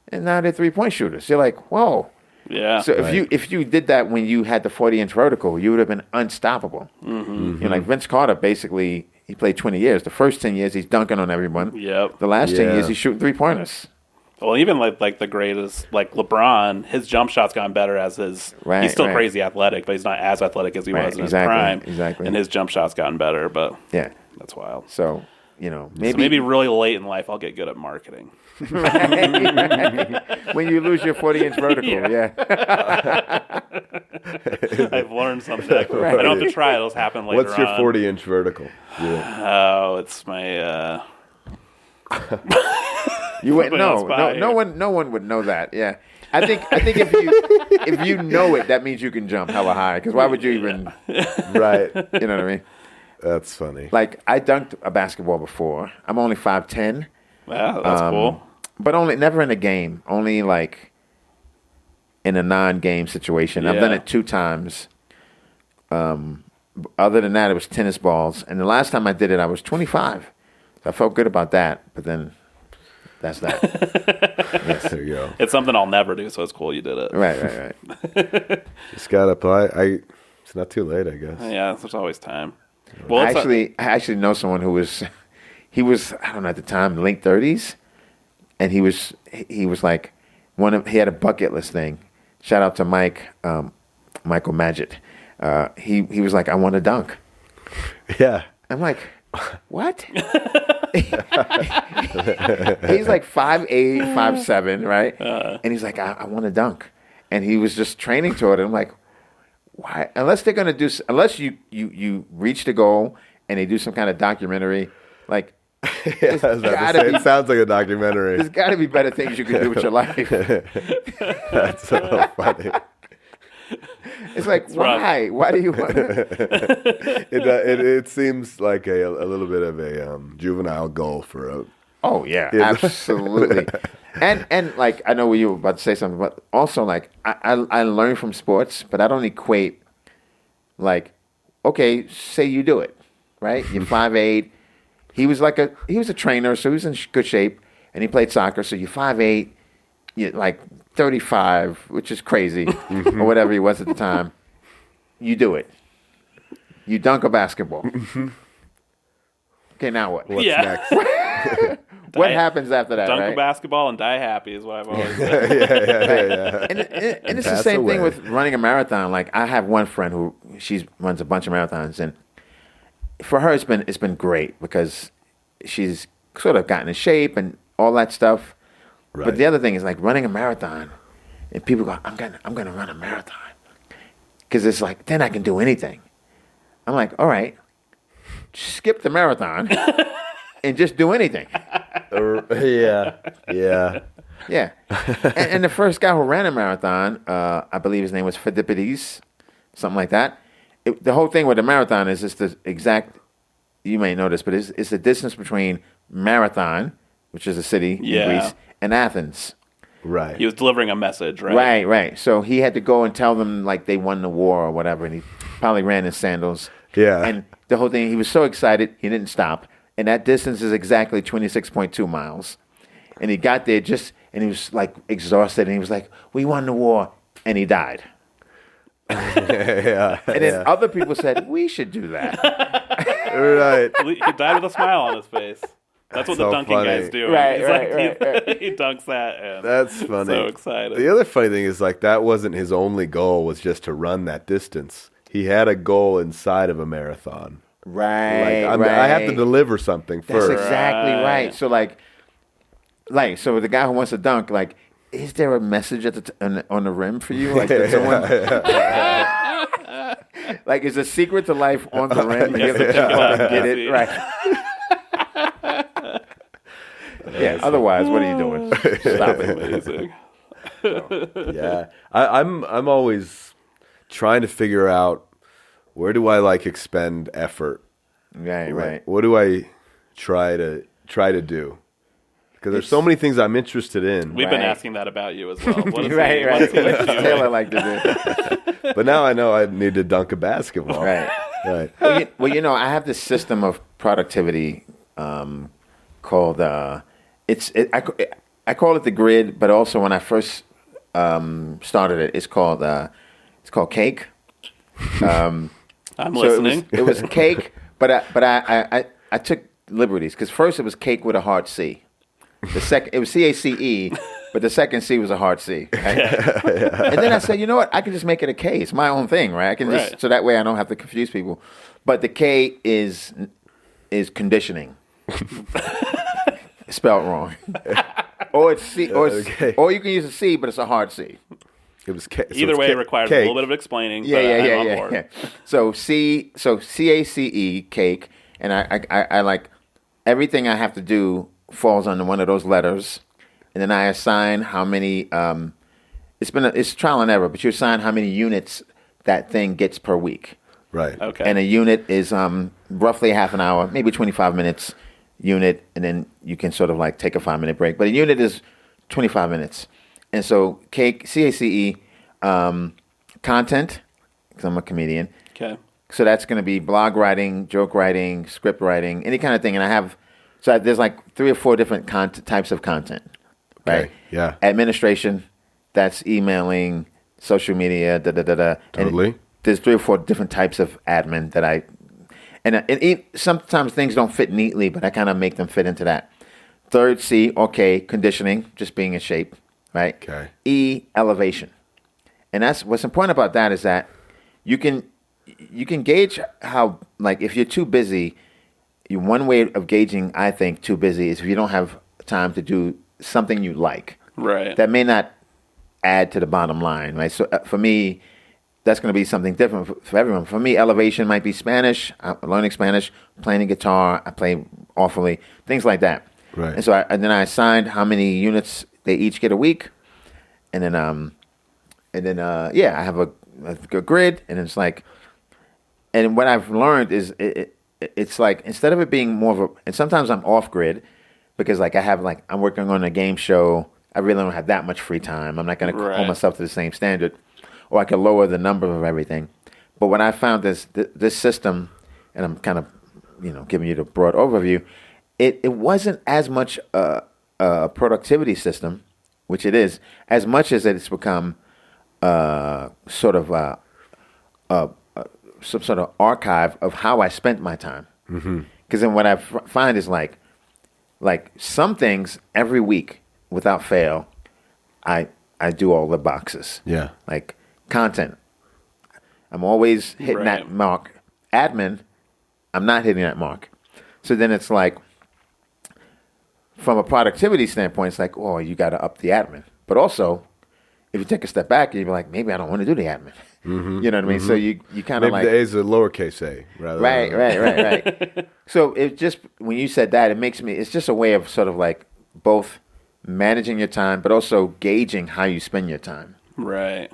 and now they're 3-point shooters. You're like, whoa. Yeah. So if you did that when you had the 40-inch vertical, you would have been unstoppable. You know, like Vince Carter, basically, he played 20 years. The first 10 years, he's dunking on everyone. Yep. The last 10 Yeah. years, he's shooting 3-pointers. Well, even like the greatest, like LeBron, his jump shot's gotten better as his. Right, he's still right. crazy athletic, but he's not as athletic as he Right, was in exactly, his prime. exactly. And his jump shot's gotten better, but Yeah. that's wild. So, you know, So maybe really late in life, I'll get good at marketing. when you lose your 40-inch vertical, yeah. I've learned something. I don't have to try it. It'll happen later on. What's your 40-inch vertical? Yeah. Oh, it's my... You went Put me on the spot no here. one would know that. Yeah, I think if you know it, that means you can jump hella high. Because why would you even? Right. You know what I mean? That's funny. Like I dunked a basketball before. I'm only 5'10", Yeah, that's cool. but never in a game. Only like in a non-game situation. I've done Yeah. it 2 times. Other than that, it was tennis balls. And the last time I did it, I was 25. So I felt good about that. But then. That's that. Yes, there you go. It's something I'll never do, so it's cool you did it. Right. Just gotta apply. It's not too late, I guess. Yeah, there's always time. Well, I actually know someone who was, I don't know at the time, late 30s, and he was like he had a bucket list thing. Shout out to Michael Magid. He was like, I want to dunk. Yeah. I'm like, what? He's like 5'8", 5'7", right? And he's like, I want to dunk. And he was just training toward it. I'm like, why? Unless they're going to do, unless you reach the goal and they do some kind of documentary, like, Yeah, I was about to say, it sounds like a documentary. there's got to be better things you can do with your life. That's so funny. It's like, why? rough. Why do you want It seems like a little bit of a juvenile goal for a. Oh yeah, absolutely. And like I know you were about to say something, but also like I learn from sports, but I don't equate like, okay, say you do it, right? You're 5'8". He was a trainer, so he was in good shape, and he played soccer. So you're 5'8", you're like 35, which is crazy, or whatever he was at the time. You do it. You dunk a basketball. Okay, now what? What's Yeah. next? What happens after that, Dunk right? a basketball and die happy is what I've always said. And it's the Pass same away. thing with running a marathon. Like I have one friend who runs a bunch of marathons, and for her it's been great because she's sort of gotten in shape and all that stuff. Right. But the other thing is like running a marathon, and people go, "I'm gonna run a marathon," because it's like then I can do anything. I'm like, all right, skip the marathon and just do anything. Yeah. Yeah. and the first guy who ran a marathon, I believe his name was Phidippides, something like that. The whole thing with the marathon is just the exact, you may know this, but it's the distance between Marathon, which is a city Yeah. in Greece, and Athens. Right. He was delivering a message, right? Right. So he had to go and tell them like they won the war or whatever, and he probably ran in sandals. Yeah. And the whole thing, he was so excited, he didn't stop. And that distance is exactly 26.2 miles. And he got there and he was like exhausted, and he was like, "We won the war," and he died. Yeah, and then other people said, "We should do that." Right. He died with a smile on his face. That's what the dunking guys do. Right, He dunks that, and that's funny. So excited. The other funny thing is like that wasn't his only goal. Was just to run that distance. He had a goal inside of a marathon. Right. I have to deliver something first. That's exactly right. So so the guy who wants to dunk, like, is there a message at on the rim for you? Like, did someone? Like, is a secret to life on the rim? You have to jump up and get it right. Yeah. Otherwise, what are you doing? Stop it. Amazing. Yeah, I'm always trying to figure out where do I like expend effort. Right. What do I try to do? Because there's so many things I'm interested in. We've been asking that about you as well. What is right. What does Taylor like to do. But now I know I need to dunk a basketball. Right. Well, I have this system of productivity called I call it the grid, but also when I first started it, it's called cake. I'm listening. It was cake, but I took liberties because first it was cake with a hard C. The second it was CACE, but the second C was a hard C. Right? And then I said, you know what? I can just make it a K. It's my own thing, right? I can just so that way I don't have to confuse people. But the K is conditioning. Spelled wrong. Or it's C, or you can use a C, but it's a hard C. It was Either way, it requires a little bit of explaining. Yeah. So CACE, cake, and I like everything I have to do falls under one of those letters, and then I assign how many. It's trial and error, but you assign how many units that thing gets per week. Right. Okay. And a unit is roughly half an hour, maybe 25 minutes unit, and then you can sort of like take a 5-minute break. But a unit is 25 minutes. And so CACE, content, because I'm a comedian. Okay. So that's going to be blog writing, joke writing, script writing, any kind of thing. And there's like 3 or 4 different types of content, right? Okay. Yeah. Administration, that's emailing, social media, Totally. And there's 3 or 4 different types of admin that sometimes things don't fit neatly, but I kind of make them fit into that. Third, C, conditioning, just being in shape, right? Okay. E, elevation. And that's what's important about that is that you can gauge how, like, if you're too busy, one way of gauging, I think, too busy is if you don't have time to do something you like. Right. That may not add to the bottom line, right? So for me, that's going to be something different for everyone. For me, elevation might be Spanish. I'm learning Spanish, playing the guitar. I play awfully, things like that. Right. And so then I assigned how many units they each get a week, and then I have a grid, and it's like, and what I've learned is it's like instead of it being more of and sometimes I'm off grid because like I'm working on a game show. I really don't have that much free time. I'm not going to hold myself to the same standard. Or I could lower the number of everything. But when I found this system, and I'm kind of, giving you the broad overview, it wasn't as much a productivity system, which it is, as much as it's become sort of some sort of archive of how I spent my time. Because then what I find is like some things every week without fail, I do all the boxes. Yeah. Like content, I'm always hitting that mark. Admin, I'm not hitting that mark. So then it's like, from a productivity standpoint, it's like, oh, you got to up the admin. But also, if you take a step back, you'd be like, maybe I don't want to do the admin. You know what I mean? So you kind of like... Maybe the A is a lowercase a. Rather Right. So it just, when you said that, it's just a way of sort of like both managing your time, but also gauging how you spend your time. Right.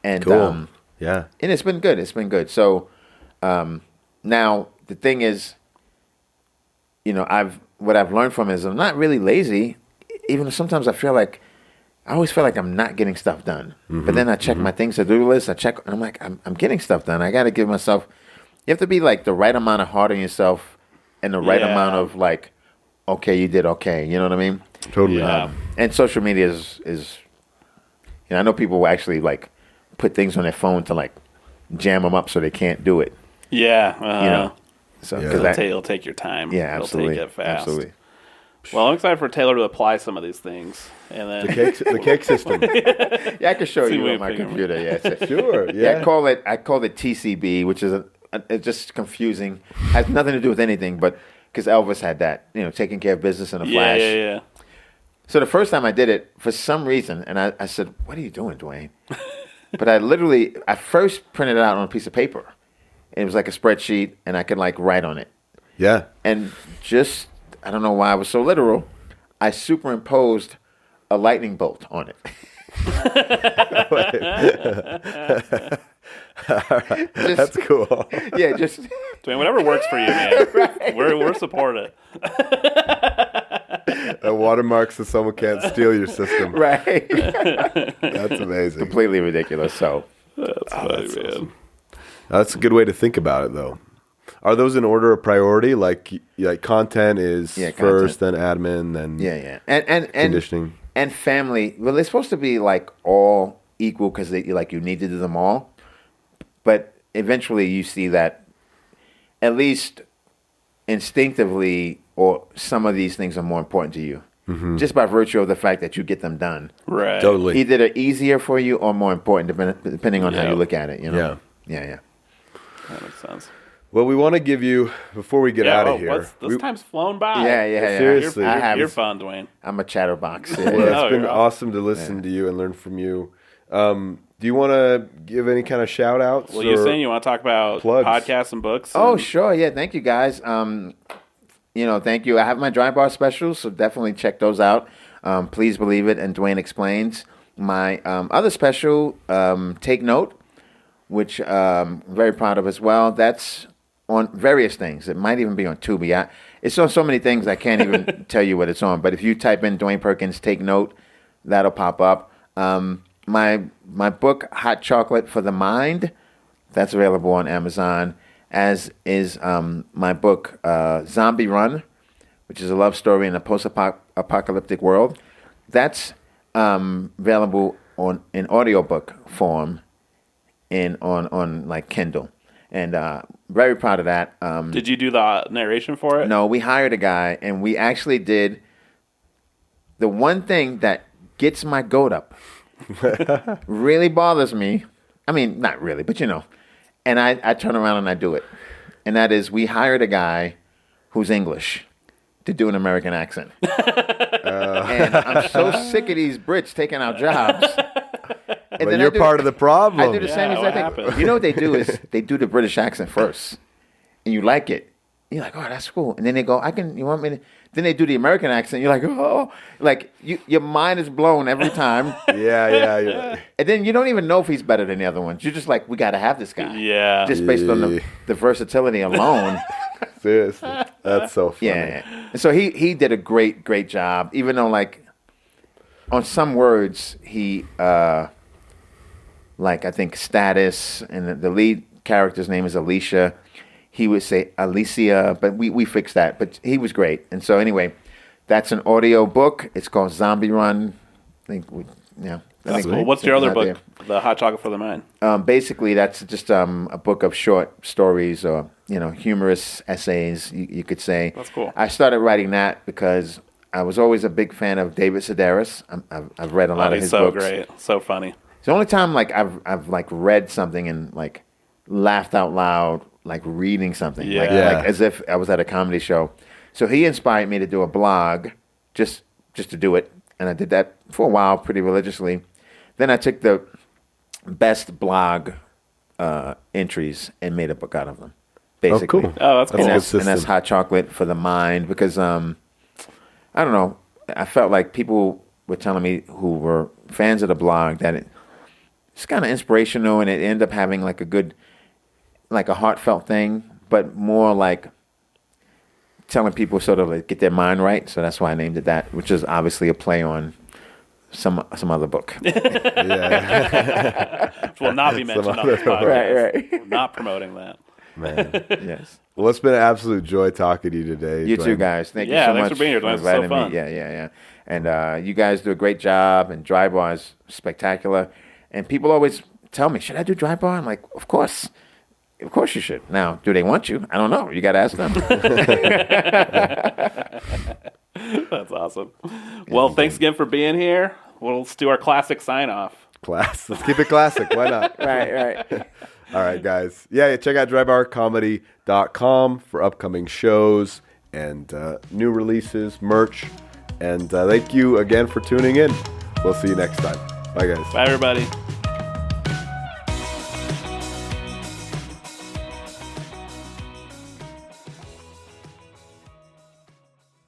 And cool. Yeah. And it's been good. So now the thing is, what I've learned from is I'm not really lazy, even though sometimes I always feel like I'm not getting stuff done. But then I check my things to do list. And I'm like, I'm getting stuff done. I got to give myself. You have to be like the right amount of hard on yourself, and the right amount of like, okay, you did okay. You know what I mean? Totally. And social media is I know people will actually like put things on their phone to like jam them up so they can't do it. Yeah. So it'll take your time. Yeah, absolutely. It'll take it fast. Absolutely. Well, I'm excited for Taylor to apply some of these things, and then the cake system. Yeah, I can show you on my computer. Yeah, sure. Yeah, I call it TCB, which is it's just confusing. Has nothing to do with anything, but because Elvis had that, taking care of business in a flash. Yeah. So the first time I did it, for some reason, and I said, "What are you doing, Dwayne?" But I first printed it out on a piece of paper. And it was like a spreadsheet, and I could like write on it. Yeah. And just, I don't know why I was so literal, I superimposed a lightning bolt on it. That's cool. Yeah, just Dwayne, whatever works for you, man. Right. We're supportive. A watermark so someone can't steal your system. right. That's amazing. Completely ridiculous. So That's funny, man. Awesome. That's a good way to think about it, though. Are those in order of priority? Like content is first, then admin, then and conditioning and family. Well, they're supposed to be like all equal because you need to do them all. But eventually, you see that at least instinctively, or some of these things are more important to you, just by virtue of the fact that you get them done. Right. Totally. Either they're easier for you or more important, depending on how you look at it. Yeah. That makes sense. Well, we want to give you, before we get out of here. This time's flown by. Yeah. Seriously. You're fun, Dwayne. I'm a chatterbox. Well, it's been awesome to listen to you and learn from you. Do you want to give any kind of shout outs? Well, you're saying you want to talk about podcasts and books? Oh, sure. Yeah. Thank you, guys. Thank you. I have my Dry Bar specials, so definitely check those out. Please Believe It and Dwayne Explains. My other special, Take Note, which I'm very proud of as well. That's on various things. It might even be on Tubi. It's on so many things I can't even tell you what it's on. But if you type in Dwayne Perkins Take Note, that'll pop up. My book, Hot Chocolate for the Mind, that's available on Amazon, as is my book, Zombie Run, which is a love story in a post-apocalyptic world. That's available in audiobook form on like Kindle. And very proud of that. Did you do the narration for it? No, we hired a guy, and we actually did the one thing that gets my goat up. Really bothers me. I mean, not really, but And I turn around and I do it. And that is, we hired a guy who's English to do an American accent. And I'm so sick of these Brits taking our jobs. And but you're part of the problem. I do the same exact thing. You know what they do is they do the British accent first, and you like it. You're like, oh, that's cool. And then they go, you want me to? Then they do the American accent. You're like, oh, like your mind is blown every time. Yeah. And then you don't even know if he's better than the other ones. You're just like, we got to have this guy. Yeah. Just based on the versatility alone. Seriously, that's so funny. Yeah. And so he did a great job. Even though like on some words he like I think status, and the lead character's name is Alicia. He would say Alicia, but we fixed that. But he was great. And so anyway, that's an audio book. It's called Zombie Run. That's cool. What's your other book, The Hot Chocolate for the Mind? Basically, that's just a book of short stories or humorous essays, you could say. That's cool. I started writing that because I was always a big fan of David Sedaris. I've read a lot of his books. He's so great, so funny. It's the only time like I've like read something and like laughed out loud, like reading something, like as if I was at a comedy show. So he inspired me to do a blog, just to do it, and I did that for a while, pretty religiously. Then I took the best blog entries and made a book out of them. Basically. Oh, cool. Oh, that's cool. And that's Hot Chocolate for the Mind, because I don't know, I felt like people were telling me who were fans of the blog that it's kind of inspirational, and it ended up having like a good, like a heartfelt thing, but more like telling people sort of like get their mind right. So that's why I named it that, which is obviously a play on some other book. Which will not be mentioned on this podcast. Right. We're not promoting that. Man. Yes. Well, it's been an absolute joy talking to you today. You Dwayne. too, guys. Thank you so much. Yeah, thanks for being here, Dwayne. It's so fun. Yeah. And you guys do a great job, and Dry Bar is spectacular. And people always tell me, should I do Dry Bar? I'm like, of course. Of course you should. Now, do they want you? I don't know. You got to ask them. That's awesome. Well, thanks again for being here. Let's do our classic sign-off. Let's keep it classic. Why not? Right. All right, guys. Yeah, check out drybarcomedy.com for upcoming shows and new releases, merch. And thank you again for tuning in. We'll see you next time. Bye, guys. Bye, everybody.